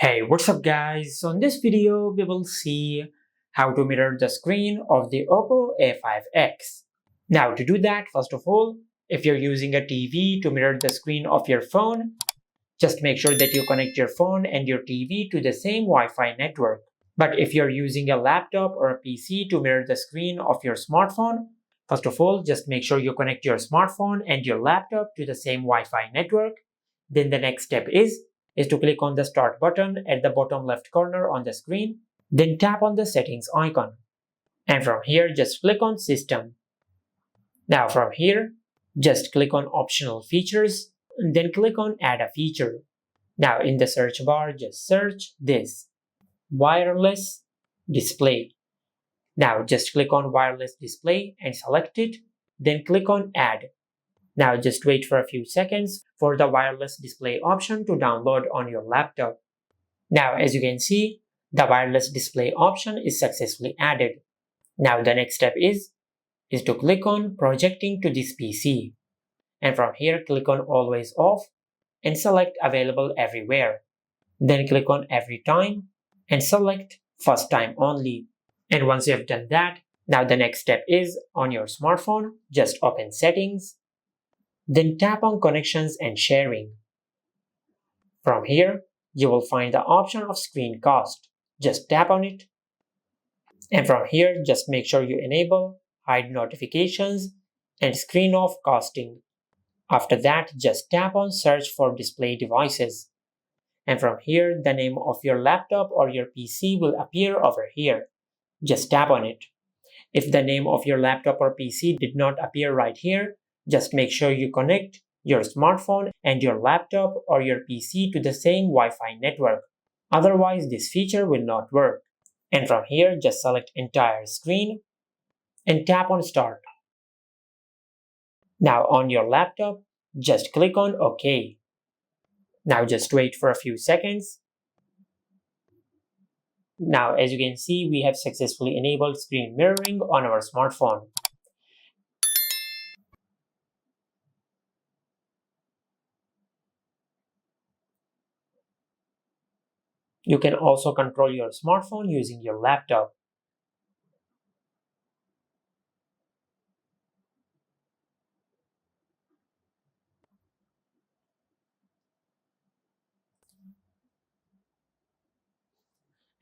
Hey, what's up guys? So in this video, we will see how to mirror the screen of the Oppo A5x. Now to do that, first of all, if you're using a TV to mirror the screen of your phone, just make sure that you connect your phone and your TV to the same Wi-Fi network. But if you're using a laptop or a PC to mirror the screen of your smartphone, first of all, just make sure you connect your smartphone and your laptop to the same Wi-Fi network. Then the next step is to click on the Start button at the bottom left corner on the screen. Then tap on the Settings icon. And from here, just click on System. Now from here, just click on Optional Features, and then click on Add a Feature. Now in the search bar, just search this wireless display. Now just click on wireless display and select it, then click on Add. Now just wait for a few seconds for the wireless display option to download on your laptop. Now as you can see, the wireless display option is successfully added. Now the next step is to click on Projecting to this PC. And from here click on Always Off and select Available Everywhere. Then click on Every Time and select First Time Only. And once you have done that, now the next step is on your smartphone, just open Settings, then tap on Connections and Sharing. From here, you will find the option of Screencast. Just tap on it. And from here, just make sure you enable Hide Notifications and Screen Off Casting. After that, just tap on Search for Display Devices. And from here, the name of your laptop or your PC will appear over here. Just tap on it. If the name of your laptop or PC did not appear right here, just make sure you connect your smartphone and your laptop or your PC to the same Wi-Fi network. Otherwise, this feature will not work. And from here, just select Entire Screen and tap on Start. Now on your laptop, just click on OK. Now just wait for a few seconds. Now as you can see, we have successfully enabled screen mirroring on our smartphone. You can also control your smartphone using your laptop.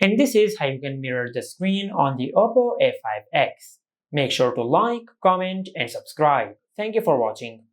And this is how you can mirror the screen on the Oppo A5x. Make sure to like, comment, and subscribe. Thank you for watching.